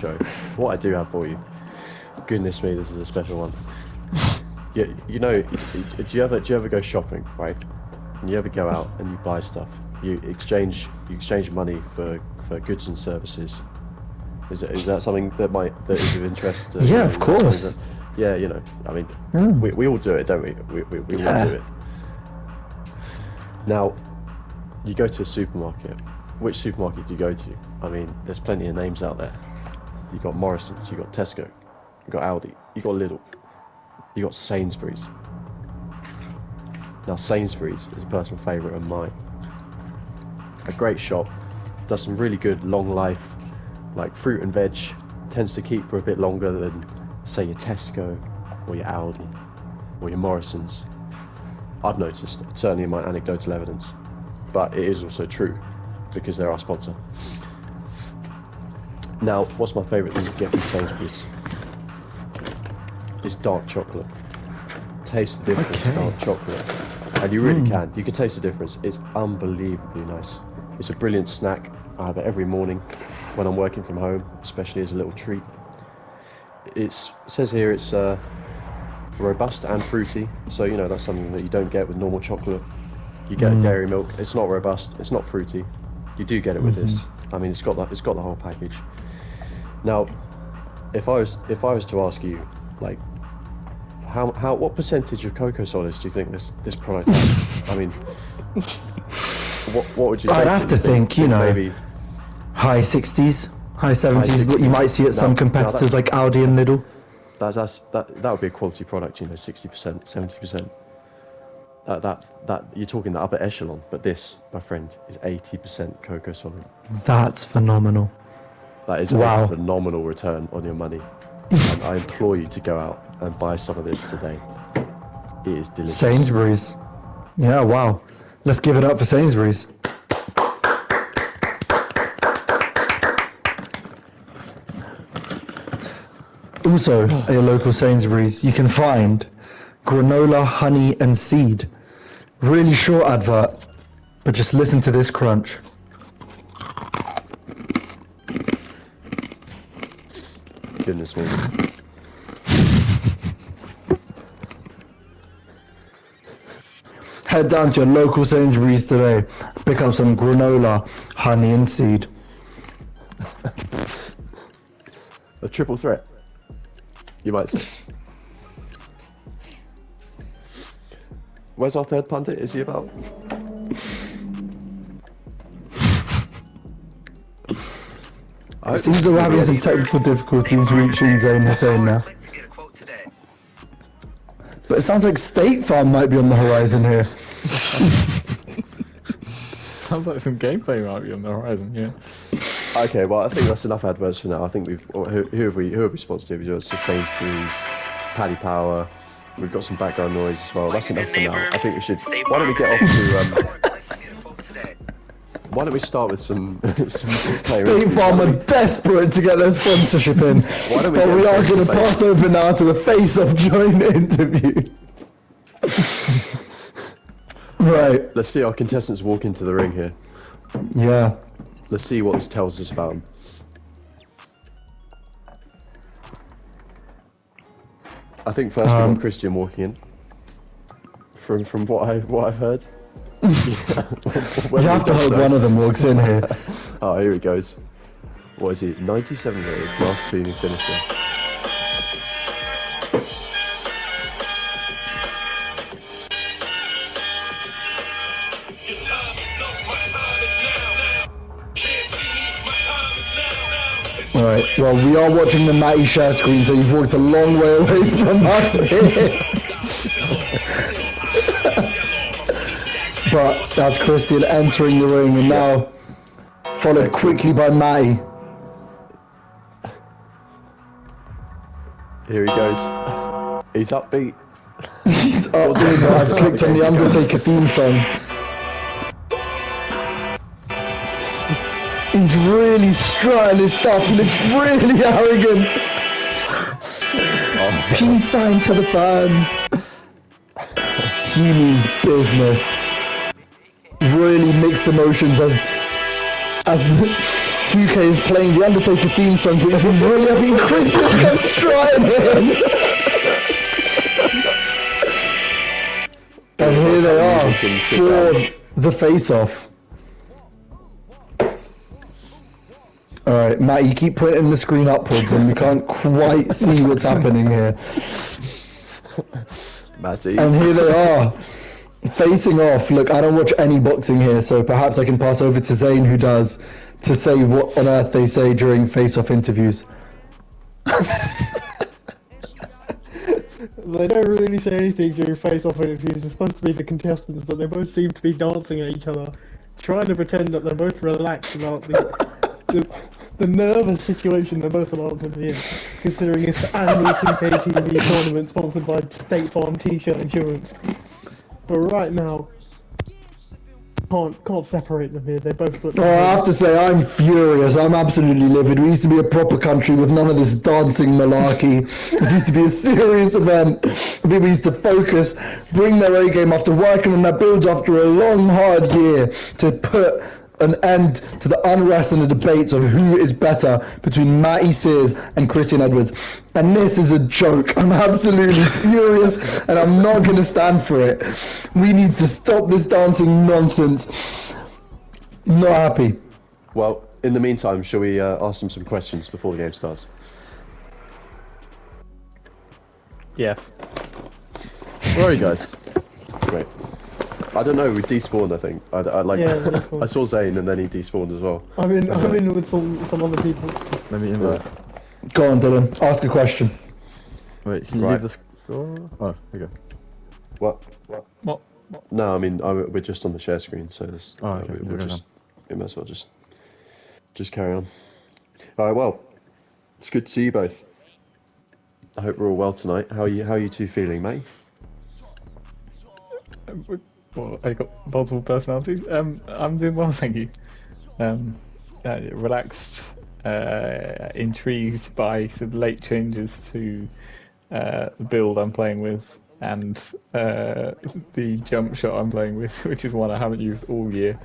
show. What I do have for you, goodness me, this is a special one. You know, do you ever go shopping, right? And you ever go out and you buy stuff? You exchange money for goods and services. Is that something that is of interest? Yeah, of course. Yeah, you know, I mean, we all do it, don't we? We all do it. Now, you go to a supermarket. Which supermarket do you go to? I mean, there's plenty of names out there. You've got Morrison's, you've got Tesco, you've got Aldi, you've got Lidl, you've got Sainsbury's. Now, Sainsbury's is a personal favourite of mine. A great shop, does some really good long life, like fruit and veg, tends to keep for a bit longer than, say, your Tesco or your Aldi or your Morrison's. I've noticed, certainly in my anecdotal evidence, but it is also true because they're our sponsor. Now, what's my favourite thing to get from Sainsbury's? It's dark chocolate. Taste the difference with dark chocolate. And you really can. You can taste the difference. It's unbelievably nice. It's a brilliant snack. I have it every morning when I'm working from home, especially as a little treat. It says here it's robust and fruity, so you know that's something that you don't get with normal chocolate. You get dairy milk. It's not robust. It's not fruity. You do get it with this. I mean, it's got the whole package. Now, if I was to ask you, like, what percentage of cocoa solids do you think this product has? I mean, what would you say? I'd have to think, you know, maybe high 60s, high 70s. What you might see at some competitors like Aldi and Lidl. That would be a quality product, you know, 60%, 70%. That you're talking the upper echelon, but this, my friend, is 80% cocoa solid. That's phenomenal. That is a phenomenal return on your money. And I implore you to go out and buy some of this today. It is delicious. Sainsbury's. Yeah, wow. Let's give it up for Sainsbury's. Also, at your local Sainsbury's, you can find granola, honey and seed. Really short advert, but just listen to this crunch. Goodness me. Head down to your local Sainsbury's today. Pick up some granola, honey and seed. A triple threat, you might say. Where's our third pundit? Is he about? It seems that we're having some technical difficulties reaching Zain Hussein now. But it sounds like State Farm might be on the horizon here. Sounds like some gameplay might be on the horizon, yeah. Okay, well, I think that's enough adverts for now. I think who have we sponsored? It's just Sainsbury's, Paddy Power. We've got some background noise as well. That's enough for now. I think we should. Why don't we get off to? Why don't we start with some player State Farm are desperate to get their sponsorship in. But we are going to pass over now to the face-off joint interview. Right. Let's see our contestants walk into the ring here. Yeah. Let's see what this tells us about them. I think first we want Christian walking in. From what I've heard. You have to hope one of them walks in here. Oh, here he goes. What is he? 97 rated, last 2 finisher. Alright, well, we are watching the Matty share screen, so you've walked a long way away from us here. But that's Christian entering the ring, and now followed quickly by Matty. Here he goes. He's upbeat. He's upbeat. I've clicked on the Undertaker theme song. He's really strutting his stuff, he looks really arrogant. Peace sign to the fans. He means business. Really mixed emotions as 2K is playing the Undertaker theme song, but he's really having Christian comes strutting in. And here they are Music and sit down. for the face-off. Alright, Matt, you keep pointing the screen upwards and we can't quite see what's happening here. Matty. And here they are, facing off. Look, I don't watch any boxing here, so perhaps I can pass over to Zane, who does, to say what on earth they say during face-off interviews. They don't really say anything during face-off interviews. It's supposed to be the contestants, but they both seem to be dancing at each other, trying to pretend that they're both relaxed about the nervous situation they're both allowed to be in, considering it's the annual 2K TV tournament sponsored by State Farm T-shirt insurance. But right now, can't separate them here. They both look. Oh, I have to say, I'm furious. I'm absolutely livid. We used to be a proper country with none of this dancing malarkey. This used to be a serious event. People used to focus, bring their A game after working on their builds after a long, hard year to put an end to the unrest and the debates of who is better between Matty Sears and Christian Edwards. And this is a joke. I'm absolutely furious and I'm not going to stand for it. We need to stop this dancing nonsense. Not happy. Well, in the meantime, shall we ask them some questions before the game starts? Yes. Where are you guys? Great. I don't know, we despawned, I think. I Yeah, I saw Zane and then he despawned as well. I'm in with some other people. Let me invite. Go on, Dylan. Ask a question. Wait, can you Right. leave the score? Oh, here you go. What? What? No, I mean, we're just on the share screen, so this, Oh, okay. we'll Okay, just, we might as well just carry on. Alright, well, it's good to see you both. I hope we're all well tonight. How are you two feeling, mate? Well, I got multiple personalities. I'm doing well, thank you. Relaxed, intrigued by some late changes to the build I'm playing with, and the jump shot I'm playing with, which is one I haven't used all year.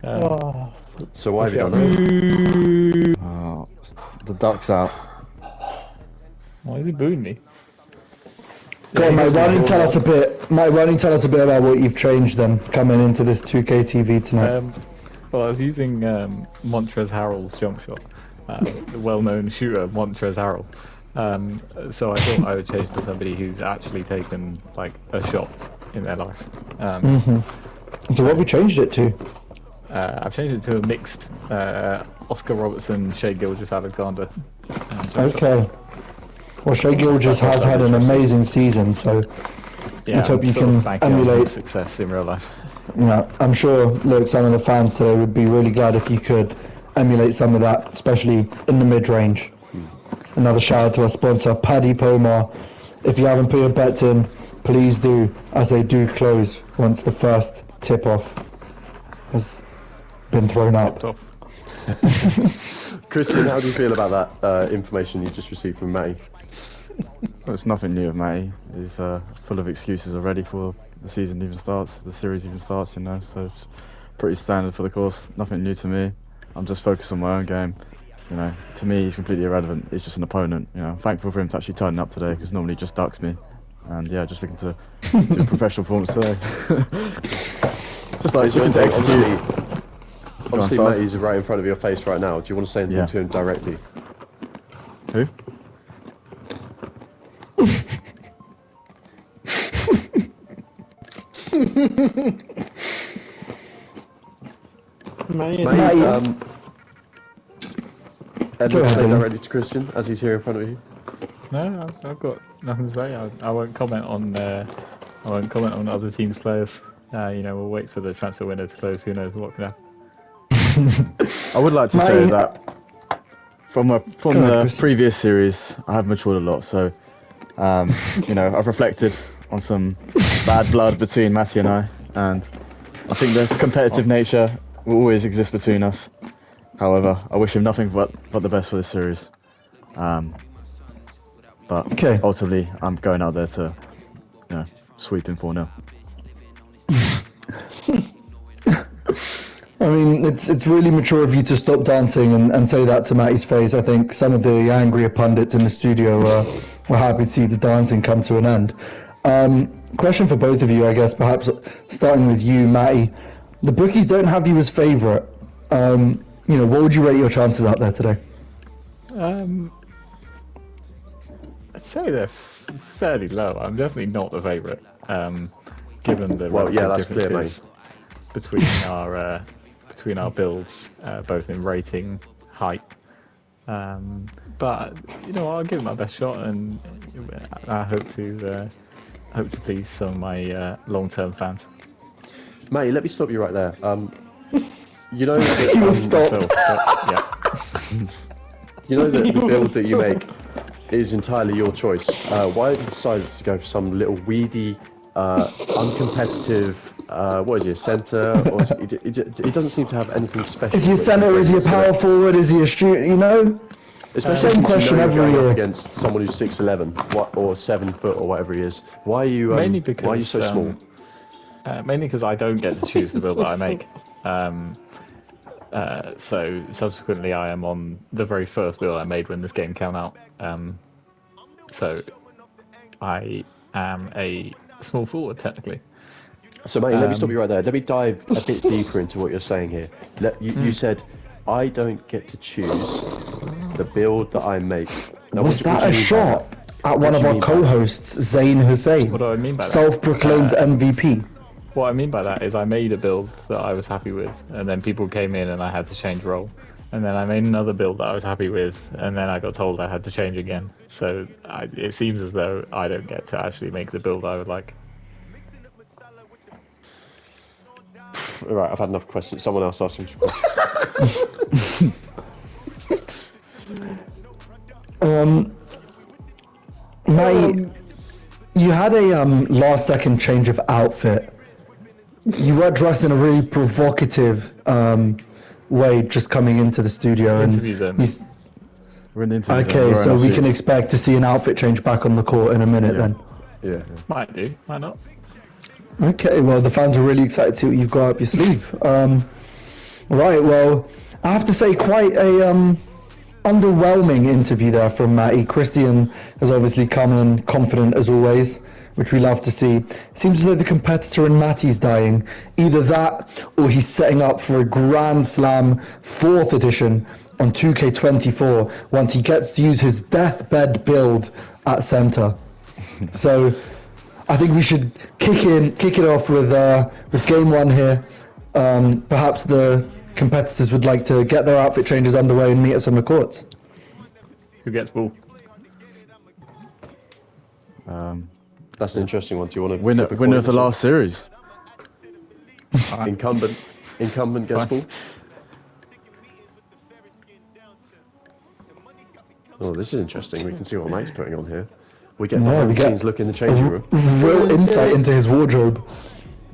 Oh, So why have you done What's that? Oh, the duck's out. Why is he booing me? Go on, mate. Why don't you tell us a bit? Mate, why don't you tell us a bit about what you've changed then, coming into this 2K TV tonight? Well, I was using Montrez Harrell's jump shot, the well-known shooter Montrez Harrell. So I thought I would change to somebody who's actually taken like a shot in their life. So what have we changed it to? I've changed it to a mixed Oscar Robertson, Shea Gilgeous-Alexander. Jump shot. Okay. Well, Shea Gilgeous has had an amazing season, so Yeah, let's hope you sort of can banking on his emulate. success in real life. Yeah, I'm sure, look, some of the fans today would be really glad if you could emulate some of that, especially in the mid-range. Another shout out to our sponsor, Paddy Pomar. If you haven't put your bets in, please do, as they do close once the first tip-off has been thrown out. Tipped off. Christian, how do you feel about that information you just received from Matty? Well, it's nothing new with Matty. He's full of excuses already for the season even starts, the series even starts, you know, so it's pretty standard for the course. Nothing new to me. I'm just focused on my own game. You know, to me, he's completely irrelevant. He's just an opponent. You know, I'm thankful for him to actually turn up today because normally he just ducks me. And yeah, just looking to do a professional performance today. Just like looking to execute. Obviously, Go on, Matty's right in front of your face right now. Do you want to say anything Yeah. to him directly? Who? man. Matty, Matty. Edward, say ahead, Dylan. directly to Christian as he's here in front of you. No, I've got nothing to say. I won't comment on. I won't comment on other teams' players. You know, we'll wait for the transfer window to close. Who knows what can happen? I would like to Matty. say that from Go ahead, the Christian. previous series, I have matured a lot. So, you know, I've reflected on some bad blood between Matty and I I think the competitive nature will always exist between us. However, I wish him nothing but the best for this series. But Okay. ultimately, I'm going out there to, you know, sweep him 4-0. I mean, it's really mature of you to stop dancing and say that to Matty's face. I think some of the angrier pundits in the studio were happy to see the dancing come to an end. Question for both of you, I guess, perhaps starting with you, Matty. The bookies don't have you as favourite. What would you rate your chances out there today? I'd say they're fairly low. I'm definitely not the favourite, given the relative that's clear, differences between our builds, both in rating, height. But I'll give it my best shot, and I hope to please some of my long-term fans. Matty, let me stop you right there. You know that, You stopped. So, yeah. you know that the build that you make is entirely your choice. Why have you decided to go for some little weedy, uncompetitive? What is he, a centre? Or he doesn't seem to have anything special. Is he a centre? Is he a power forward? Is he a shooter? Especially Same since question you're every going year. up against someone who's 6'11", or 7 foot, or whatever he is. Why are you? Mainly because why are you so small? Mainly because I don't get to choose the build that I make. So subsequently, I am on the very first build I made when this game came out. So I am a small forward technically. So, mate, let me stop you right there. Let me dive a bit deeper into what you're saying here. You said, I don't get to choose the build that I make. Now, Was what that do a you mean by shot that? at What one do of you our mean by that? co-hosts, Zayn Hussein? What do I mean by that? Self-proclaimed MVP. What I mean by that is I made a build that I was happy with, and then people came in and I had to change role. And then I made another build that I was happy with, and then I got told I had to change again. So it seems as though I don't get to actually make the build I would like. All right, I've had enough questions. Someone else asked him some questions. Mate, you had a last-second change of outfit. You were dressed in a really provocative way just coming into the studio. Interview zone. We're in the interview zone. Okay, We're so in our we can suits. expect to see an outfit change back on the court in a minute then. Yeah. Might do, might not. Okay, well, the fans are really excited to see what you've got up your sleeve. Right, well, I have to say, quite a underwhelming interview there from Matty. Christian has obviously come in confident as always, which we love to see. It seems as though the competitor in Matty's dying. Either that, or he's setting up for a Grand Slam 4th edition on 2K24 once he gets to use his deathbed build at centre. So I think we should kick it off with game one here. Perhaps the competitors would like to get their outfit changes underway and meet us on the courts. Who gets ball? That's an interesting one. Do you want to Winner of the last series. Incumbent gets ball. Oh, this is interesting. We can see what Mike's putting on here. We get behind the scenes look in the changing room. Real insight into his wardrobe.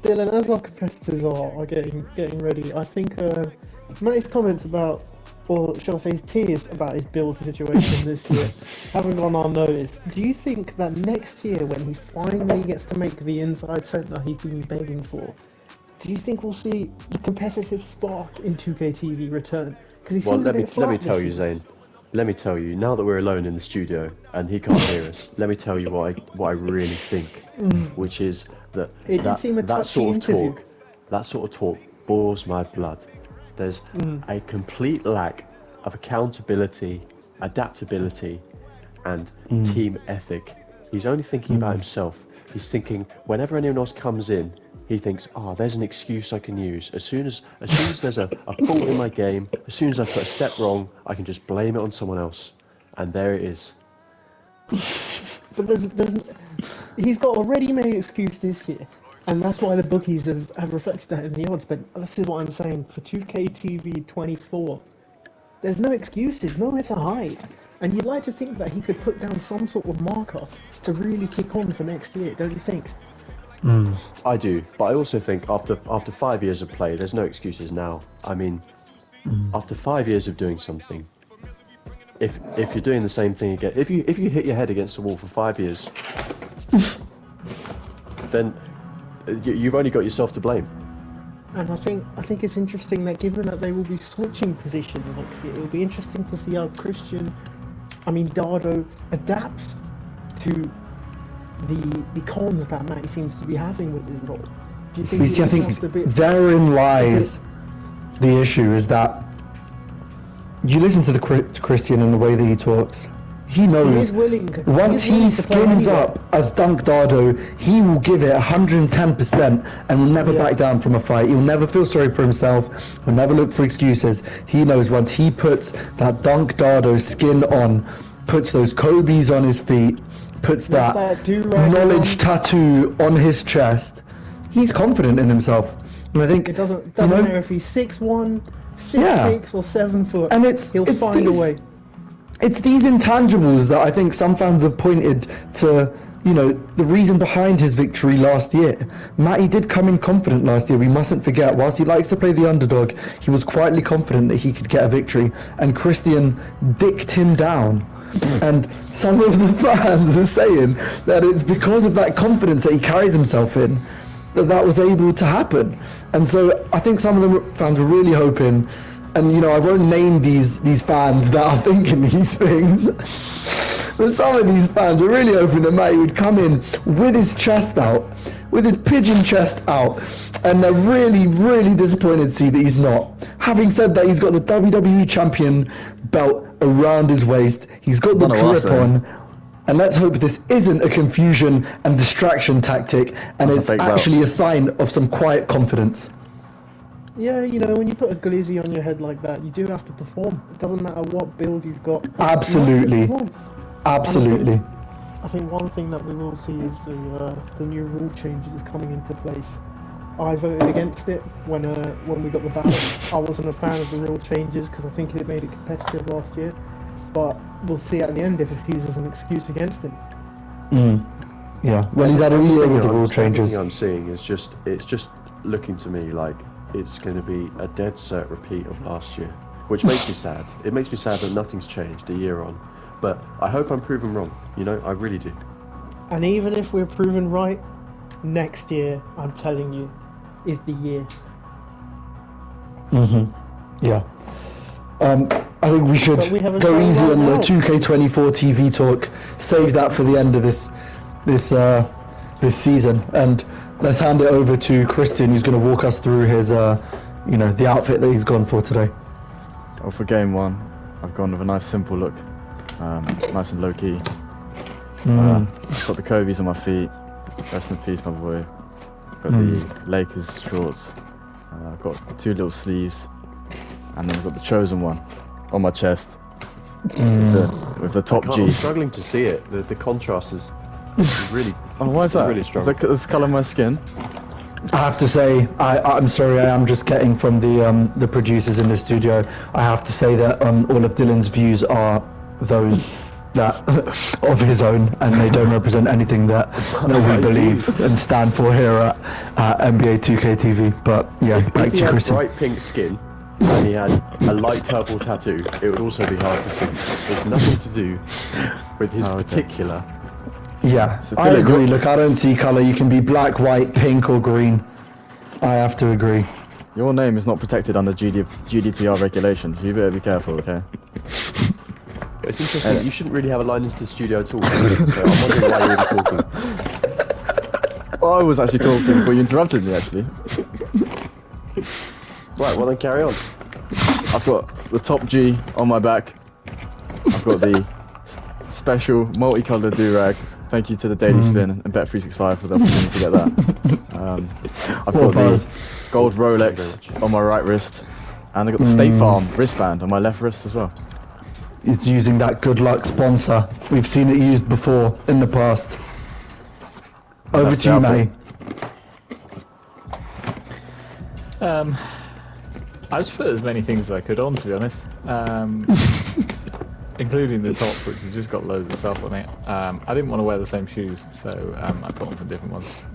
Dylan, as our competitors are getting ready, I think Matty's comments about, or shall I say his tears about his build situation this year, haven't gone unnoticed. Do you think that next year, when he finally gets to make the inside centre he's been begging for, do you think we'll see the competitive spark in 2K TV return? Because he Well, seems let a me bit flat tell this you, season. Zane. Let me tell you. Now that we're alone in the studio and he can't hear us, let me tell you what I really think, which is that It did seem a that sort of touchy interview. that sort of talk boils my blood. There's a complete lack of accountability, adaptability, and team ethic. He's only thinking about himself. He's thinking whenever anyone else comes in, he thinks, there's an excuse I can use. As soon as there's a fault in my game, as soon as I put a step wrong, I can just blame it on someone else. And there it is. But he's got a ready-made excuse this year, and that's why the bookies have reflected that in the odds. But this is what I'm saying, for 2K TV 24, there's no excuses, nowhere to hide. And you'd like to think that he could put down some sort of marker to really kick on for next year, don't you think? I do, but I also think after 5 years of play, there's no excuses now. I mean, after 5 years of doing something, if you're doing the same thing again, if you hit your head against the wall for 5 years, then you've only got yourself to blame. And I think it's interesting that given that they will be switching positions next year, it will be interesting to see how Dardo adapts to the cons that Matty seems to be having with his role. Do you think You see, I he'll think adjust a bit? therein lies the issue, is that you listen to the Christian and the way that he talks. He He knows is willing. once he he is willing to play skins anywhere. up as Dunk Dardo, he will give it 110% and will never Yeah. back down from a fight. He'll never feel sorry for himself. He'll never look for excuses. He knows once he puts that Dunk Dardo skin on, puts those Kobe's on his feet, puts that that do-rag knowledge on. tattoo on his chest, he's confident in himself. And I think It doesn't you know, matter if he's 6'1", 6'6", or 7 foot. And he'll find a way. It's these intangibles that I think some fans have pointed to, you know, the reason behind his victory last year. Matty did come in confident last year, we mustn't forget. Whilst he likes to play the underdog, he was quietly confident that he could get a victory, and Christian dicked him down. And some of the fans are saying that it's because of that confidence that he carries himself in that was able to happen. And so I think some of the fans were really hoping, and you know, I won't name these fans that are thinking these things, but some of these fans are really hoping that Matty would come in with his chest out, with his pigeon chest out, and they're really, really disappointed to see that he's not. Having said that, he's got the WWE Champion belt around his waist, he's got the None of us grip then. on, and let's hope this isn't a confusion and distraction tactic, and That's a it's fake belt. actually a sign of some quiet confidence. Yeah, you know, when you put a glizzy on your head like that, you do have to perform. It doesn't matter what build you've got. you have to Absolutely. perform. Absolutely. I think one thing that we will see is the new rule changes coming into place. I voted against it when we got the ballot. I wasn't a fan of the rule changes because I think it made it competitive last year. But we'll see at the end if it uses an excuse against him. Yeah. Well, he's had a year with the rule Everything changes. I'm seeing is it's just looking to me like it's going to be a dead cert repeat of last year, which makes me sad. It makes me sad that nothing's changed a year on. But I hope I'm proven wrong. You know, I really do. And even if we're proven right, next year, I'm telling you, is the year. Yeah. I think we should But we have a go show easy right on the now. 2K24 TV talk. Save that for the end of this season, and let's hand it over to Christian, who's going to walk us through his, the outfit that he's gone for today. Well, for game one, I've gone with a nice simple look, nice and low key. I've got the Kobe's on my feet. Rest in peace, my boy. Got the Lakers shorts. I've got two little sleeves, and then I've got the Chosen one on my chest with the top G. I'm struggling to see it. The contrast is really. Oh, why is that? really strong. Is that the colour of my skin? I have to say, I'm sorry, I am just getting from the producers in the studio. I have to say that all of Dylan's views are those that of his own, and they don't represent anything that we believe and stand for here at NBA 2K TV. But yeah, back If he to had Christian. bright pink skin and he had a light purple tattoo, it would also be hard to see. It's nothing to do with his particular. Yeah, So I Dylan, agree. you're- Look, I don't see colour. You can be black, white, pink, or green. I have to agree. Your name is not protected under GDPR regulations. You better be careful, okay? It's interesting. You shouldn't really have a line into the studio at all. So I'm wondering why you're even talking. Oh, I was actually talking before you interrupted me, actually. Right, well then carry on. I've got the top G on my back. I've got the special multicoloured do-rag. Thank you to the Daily Spin and Bet365 for the opportunity to get that. I've got buzz. the gold Rolex on my right wrist, and I've got the State Farm wristband on my left wrist as well. He's using that good luck sponsor. We've seen it used before in the past. Over That's to you, the Matty. I just put as many things as I could on, to be honest. Including the top, which has just got loads of stuff on it. I didn't want to wear the same shoes, so I put on some different ones.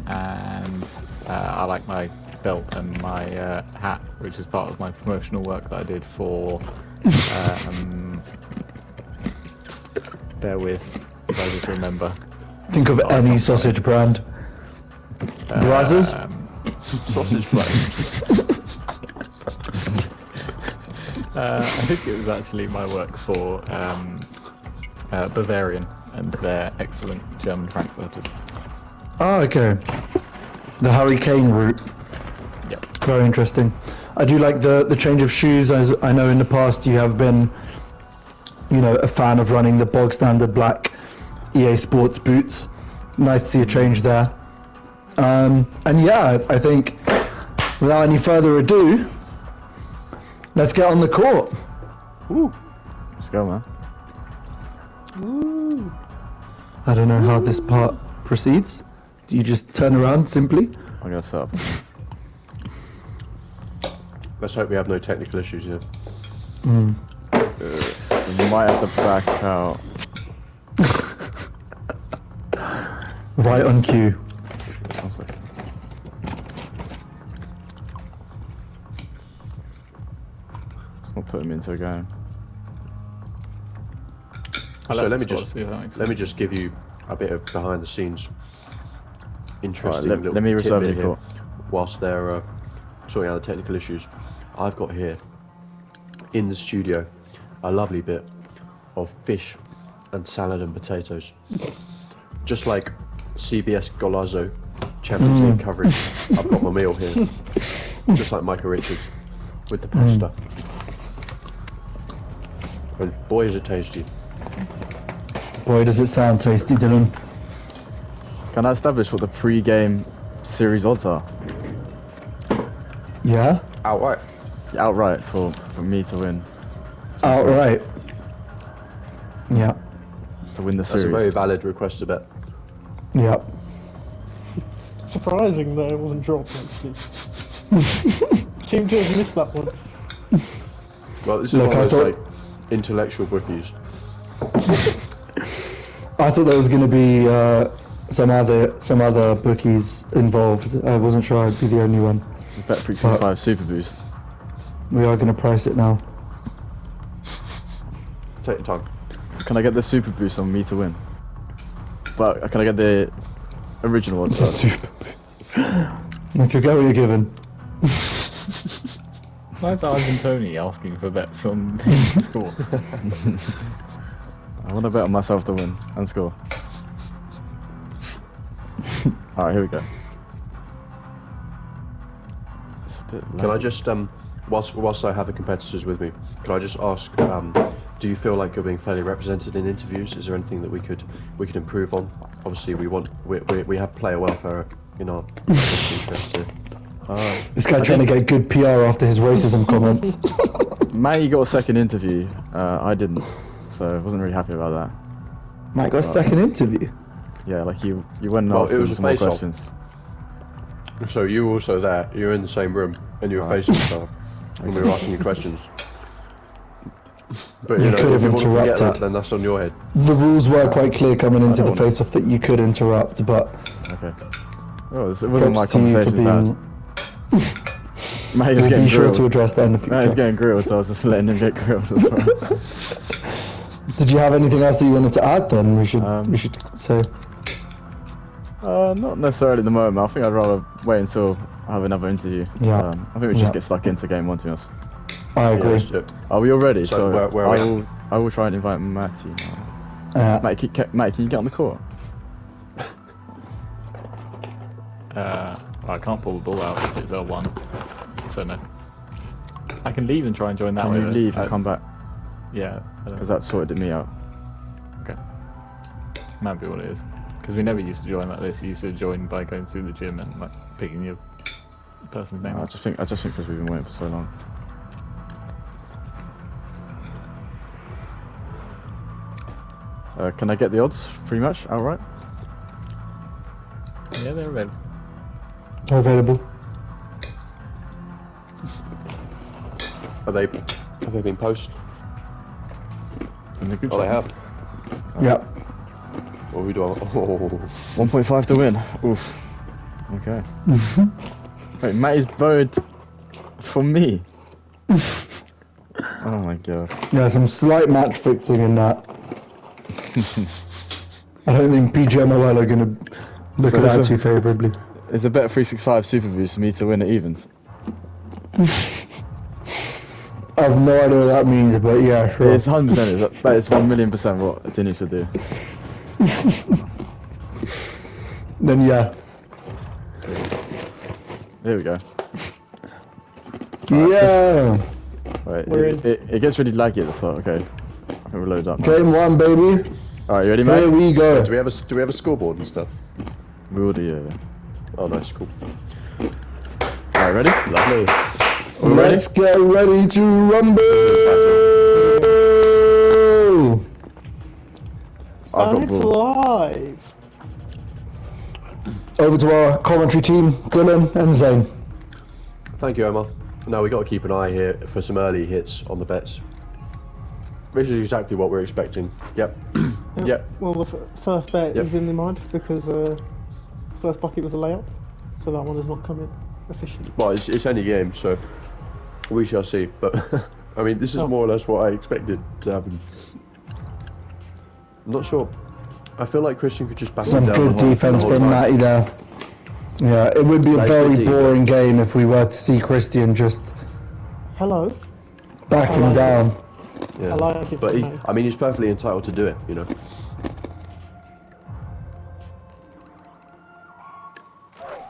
And I like my belt and my hat, which is part of my promotional work that I did for... bear with, if I just remember. Think of any sausage brand. Brazzers? Sausage play. I think it was actually my work for Bavarian and their excellent German Frankfurters. Oh, okay. The Hurricane route. Yep. Very interesting. I do like the change of shoes, as I know in the past you have been, a fan of running the bog standard black EA Sports boots. Nice to see a change there. And yeah, I think without any further ado, let's get on the court. Let's go, man. I don't know how this part proceeds. Do you just turn around simply? I'm gonna set up. Let's hope we have no technical issues here. You might have to back out. Right on cue. One second. It's not putting me into a game. So let me just just give you a bit of behind the scenes interesting Alright, little let me reserve tidbit the here court. whilst they're sorting out the technical issues. I've got here in the studio a lovely bit of fish and salad and potatoes, just like CBS Golazo Champions League coverage. I've got my meal here, just like Michael Richards with the pasta. And boy is it tasty. Boy, does it sound tasty, Dylan. Can I establish what the pre-game series odds are? Yeah? Outright. Outright for me to win. Outright. Yeah. To win the That's series. a very valid request to bet. Yeah. Surprising that it wasn't dropped, actually. Seem to have missed that one. Well, this is Look, one I of those thought- like intellectual bookies. I thought there was going to be some other bookies involved. I wasn't sure I'd be the only one. Bet365 Super Boost. We are going to price it now. Take your time. Can I get the Super Boost on me to win? But can I get the original odds first? Super. Look, you'll get what you're given. Nice Ivan Tony asking for bets on the score. I want to bet on myself to win and score. Alright, here we go. It's a bit Can I loud. just whilst I have the competitors with me, can I just ask, do you feel like you're being fairly represented in interviews? Is there anything that we could improve on? Obviously, we have player welfare in our interest here. This guy trying to get good PR after his racism comments. Matty got a second interview. I didn't, so I wasn't really happy about that. Mike got a second interview. Yeah, like you went and Well, asked it him was a some more face-off. questions. So you were also there. You were in the same room, and you were facing each other, and we were asking you questions. But You could have if you want to forget interrupted. that, then that's on your head. The rules were quite clear coming into the don't wanna- face-off that you could interrupt, but Okay. Well, it wasn't my props to you for conversation to being. have. Matty was We'll getting be sure to grilled. address that in the Matty was future. getting grilled, so I was just letting him get grilled as well. Did you have anything else that you wanted to add? Then we should Um, say. Not necessarily at the moment. I think I'd rather wait until I have another interview. Yeah. I think we should Yeah. just get stuck into game one, to be honest. I Yeah, agree. let's do it. Are we all ready? So So, where are we I will try and invite Matty. Matty, can you get on the court? I can't pull the ball out if it's L1, so no. I can leave and try and join that Can way. you though. leave and come back? Yeah, Because that sorted me out. okay. Might be what it is. Because we never used to join like this. You used to join by going through the gym and like picking your person's name. I up. just think because we've been waiting for so long. Can I get the odds pretty much outright? Yeah, they're red. Available. Have they been posted? In the group Oh, they chat? have. Yeah. Well, who do I? Oh. 1.5 to win. Oof. Okay. Wait, Matty's voted for me. Oh my god. Yeah, some slight match fixing in that. I don't think PGMOL are going to look So at there's that a- too favourably. It's a better 365 super boost for me to win at evens. I have no idea what that means, but yeah, sure. It's 100%. That is 1,000,000% what Dennis would do. Then yeah. Here we go. Yeah. Right, We're in. it gets really laggy at the start. Okay, I think we're loaded up. Now. Game 1, baby. All right, you ready, Here mate? we go. Do we have a scoreboard and stuff? We will do, yeah. Oh, nice, cool. All right, ready? Lovely. We ready? Let's get ready to rumble. I've And got it's ball. live. Over to our commentary team, Dylan and Zane. Thank you, Emma. No, we got to keep an eye here for some early hits on the bets. This is exactly what we're expecting. Yep. Yep. Well, the first bet Yep. is in the mud because first bucket was a layup, so that one has not come in officially. Well, it's any game, so we shall see. But I mean, this is more or less what I expected to happen. I'm not sure. I feel like Christian could just back Some him down. good defense the whole from time. Matty there. Yeah, it would be a Nice very good boring game if we were to see Christian just Hello. back him like it. down. Yeah. I like it. But from Matty. I mean, he's perfectly entitled to do it, you know.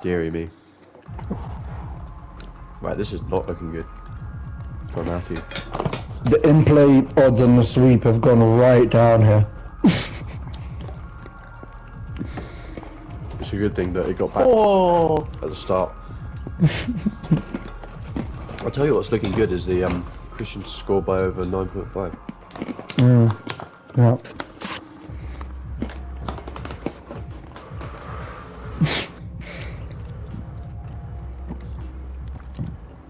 Deary me. Right, this is not looking good for Matthew. The in-play odds on the sweep have gone right down here. It's a good thing that it got back Oh, at the start. I'll tell you what's looking good is the Christian score by over 9.5. Yeah.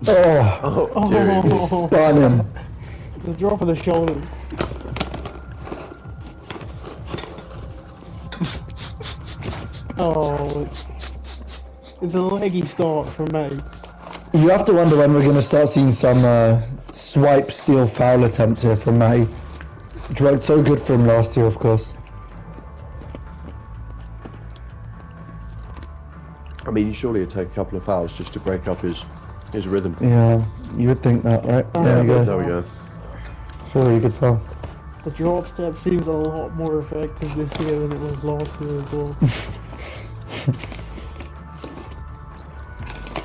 Oh, Oh, dearie me. spun him. the drop of the shoulder. Oh, it's a leggy start from Matty. You have to wonder when we're going to start seeing some swipe steal foul attempts here from Matty. Which worked so good for him last year, of course. I mean, surely it'd take a couple of fouls just to break up his rhythm. Yeah, you would think that, right? There you But go. there we go. Surely good foul. The drop step seems a lot more effective this year than it was last year as well.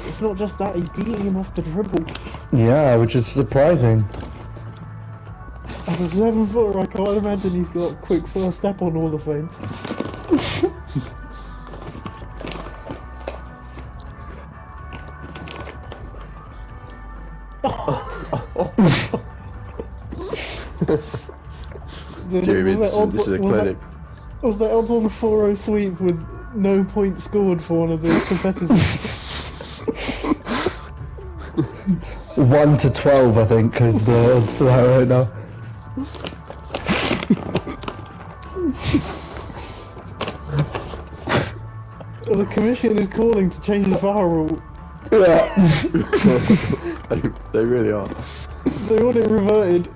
It's not just that, he's beating him off the dribble. Yeah, which is surprising. As a 7-footer, I can't imagine he's got quick first step on Hall of Fame. Dear me, this is a clinic. Was that odds on 4-0 sweep with no point scored for one of the competitors? 1 to 12, I think, is the odds for that right now. The commission is calling to change the VAR rule. Yeah. They really are. They want it reverted.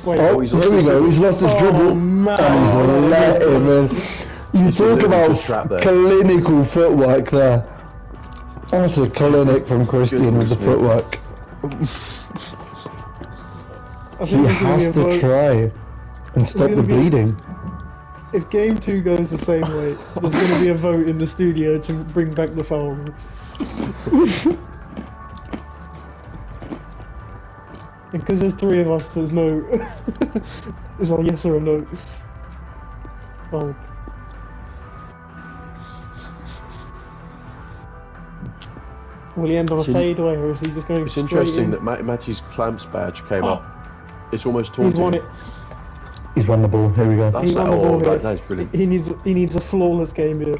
Wait, Oh, he's here lost we his go. dribble. He's lost his Oh, dribble. man. And he's let him in. You He's talk delivered about to trap there. clinical footwork there. That's a clinic from Christian with the Goodness footwork. I He think there's gonna be a has to vote. try and stop the gonna be- bleeding. If game 2 goes the same way, there's going to be a vote in the studio to bring back the foul rule. And because there's 3 of us, there's no. It's a yes or a no. Oh. Will he end on a It's in- fadeaway, or is he just going It's straight interesting in? that Matty's clamps badge came up. It's almost He's taunting. won him. it. He's won the ball. Here we go. That's He's that. on the ball Oh, here. that's brilliant. He needs a flawless game here.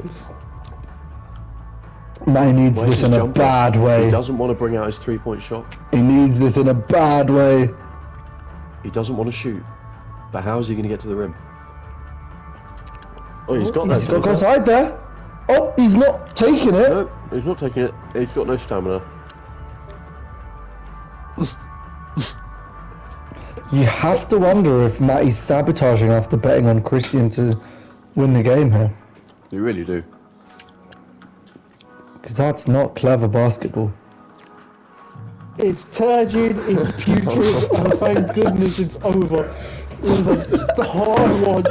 Matty needs Where's this his in a jumper? bad way. He doesn't want to bring out his 3-point shot. He needs this in a bad way. He doesn't want to shoot. But how is he going to get to the rim? Oh, he's got that. He's got to go side there. Oh, he's not taking it. No, he's not taking it. He's got no stamina. You have to wonder if Matty's sabotaging after betting on Christian to win the game here. You really do. Because that's not clever basketball. It's turgid, it's putrid, and thank goodness it's over. It was a hard watch.